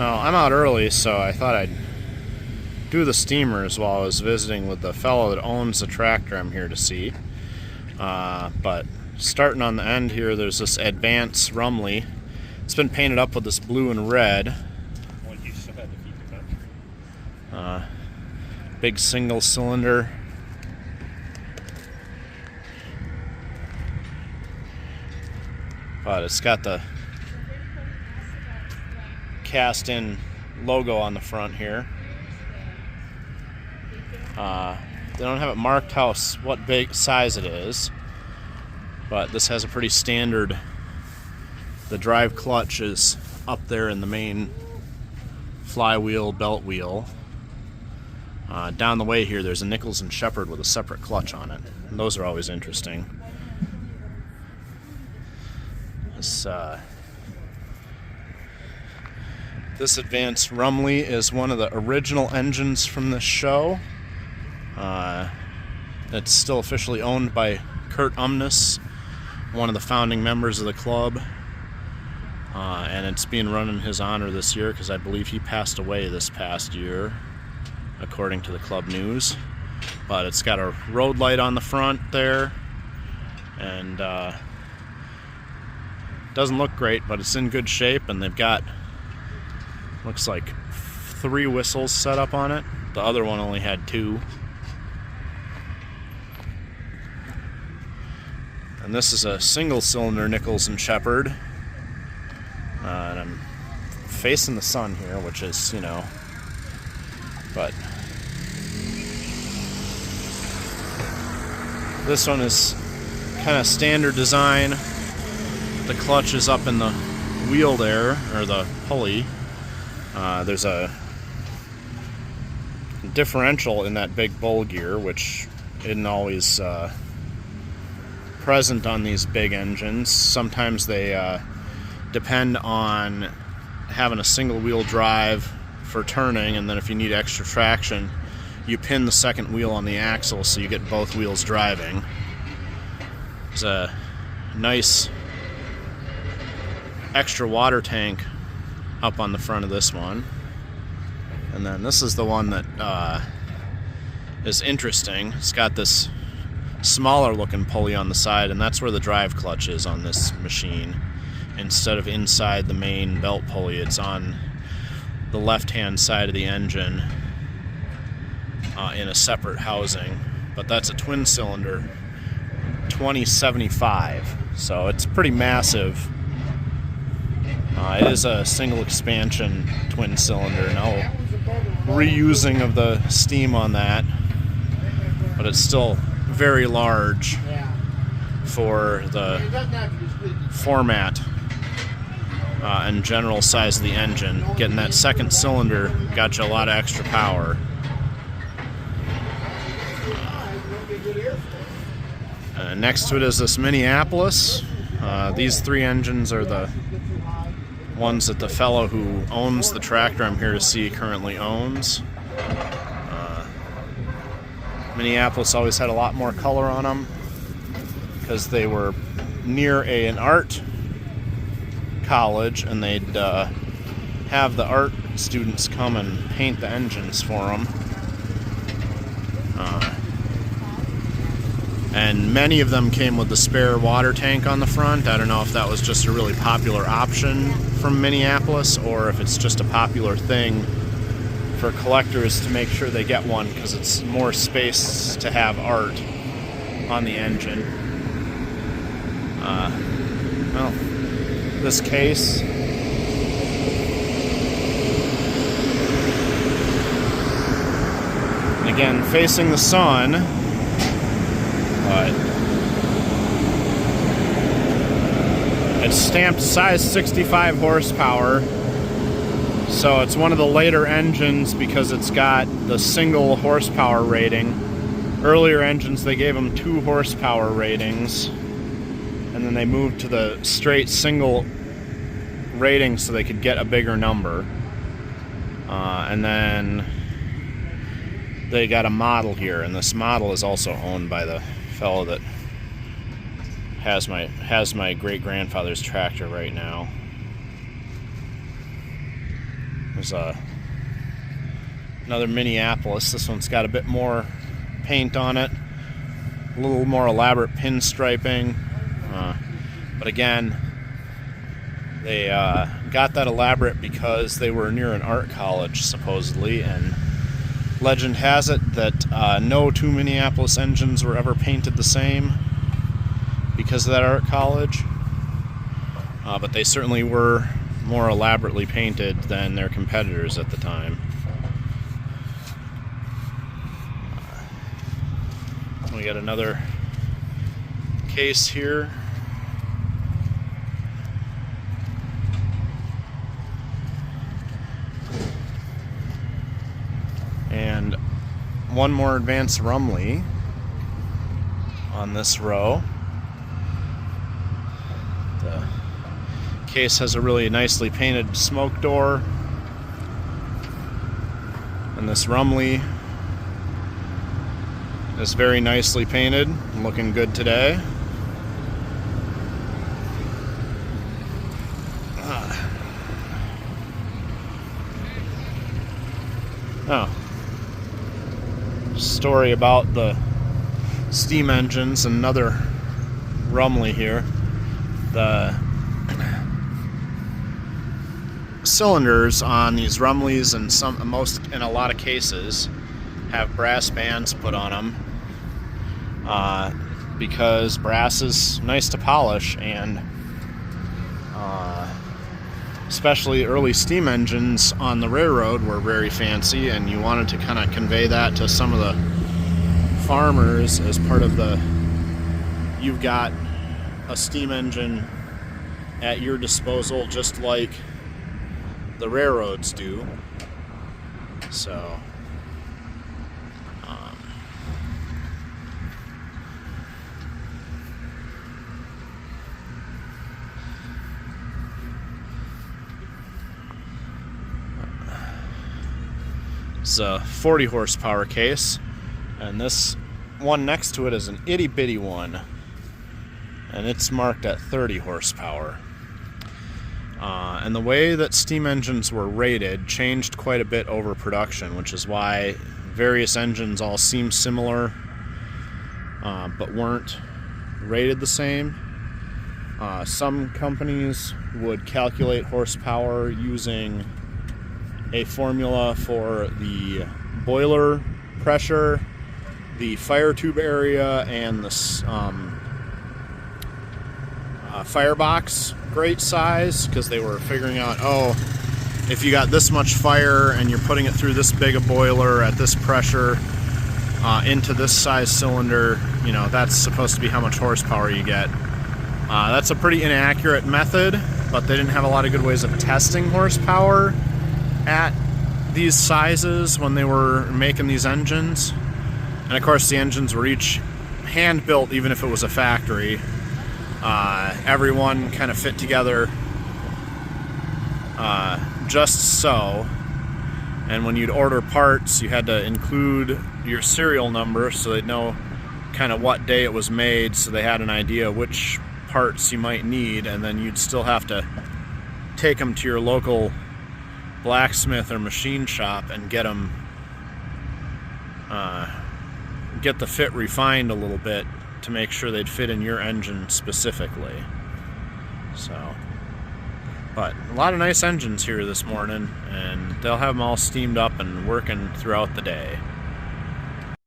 Well, I'm out early, so I thought I'd do the steamers while I was visiting with the fellow that owns the tractor I'm here to see. But starting on the end here, there's this Advance Rumley. It's been painted up with this blue and red. Big single cylinder. But it's got the cast-in logo on the front here. They don't have it marked what big size it is, but this has a pretty standard. The drive clutch is up there in the main flywheel belt wheel. Down the way here, there's a Nichols Shepherd with a separate clutch on it. And those are always interesting. This Advance Rumley is one of the original engines from this show. It's still officially owned by Kurt Umness, one of the founding members of the club. And it's being run in his honor this year because I believe he passed away this past year, according to the club news. But it's got a road light on the front there, and doesn't look great, but it's in good shape, and they've got, looks like 3 whistles set up on it. The other one only had 2. And this is a single cylinder Nichols Shepherd. And I'm facing the sun here, which is, but this one is kind of standard design. The clutch is up in the wheel there, or the pulley. There's a differential in that big bull gear, which isn't always present on these big engines. Sometimes they depend on having a single wheel drive for turning, and then if you need extra traction, you pin the second wheel on the axle so you get both wheels driving. There's a nice extra water tank up on the front of this one. And then this is the one that is interesting. It's got this smaller looking pulley on the side, and that's where the drive clutch is on this machine. Instead of inside the main belt pulley, it's on the left-hand side of the engine in a separate housing. But that's a twin cylinder 2075, so it's pretty massive. It is a single expansion twin cylinder, no reusing of the steam on that, but it's still very large for the format and general size of the engine. Getting that second cylinder got you a lot of extra power. Next to it is this Minneapolis. These 3 engines are the ones that the fellow who owns the tractor I'm here to see currently owns. Minneapolis always had a lot more color on them because they were near an art college, and they'd have the art students come and paint the engines for them. And many of them came with the spare water tank on the front. I don't know if that was just a really popular option from Minneapolis, or if it's just a popular thing for collectors to make sure they get one because it's more space to have art on the engine. Well, this case, again, facing the sun, but it's stamped size 65 horsepower, so it's one of the later engines because it's got the single horsepower rating. Earlier engines, they gave them 2 horsepower ratings, and then they moved to the straight single rating so they could get a bigger number. And then they got a model here, and this model is also owned by the fellow that has my great-grandfather's tractor right now. There's another Minneapolis. This one's got a bit more paint on it, a little more elaborate pinstriping, but again, they got that elaborate because they were near an art college, supposedly, and legend has it that no two Minneapolis engines were ever painted the same because of that art college, but they certainly were more elaborately painted than their competitors at the time. We got another case here. And one more advanced Rumley on this row. The case has a really nicely painted smoke door. And this Rumley is very nicely painted and looking good today. Story about the steam engines, another Rumley here. The cylinders on these Rumleys and in a lot of cases have brass bands put on them because brass is nice to polish, and especially early steam engines on the railroad were very fancy, and you wanted to kind of convey that to some of the farmers as part of you've got a steam engine at your disposal just like the railroads do. So it's a 40 horsepower case, and this one next to it is an itty bitty one, and it's marked at 30 horsepower. And the way that steam engines were rated changed quite a bit over production, which is why various engines all seem similar but weren't rated the same. Some companies would calculate horsepower using a formula for the boiler pressure, the fire tube area, and the firebox grate size, because they were figuring out, oh, if you got this much fire and you're putting it through this big a boiler at this pressure into this size cylinder, you know, that's supposed to be how much horsepower you get. That's a pretty inaccurate method, but they didn't have a lot of good ways of testing horsepower at these sizes when they were making these engines. And of course the engines were each hand built, even if it was a factory. Everyone kind of fit together just so, and when you'd order parts you had to include your serial number so they'd know kind of what day it was made, so they had an idea which parts you might need, and then you'd still have to take them to your local blacksmith or machine shop and get them get the fit refined a little bit to make sure they'd fit in your engine specifically. So, but a lot of nice engines here this morning, and they'll have them all steamed up and working throughout the day.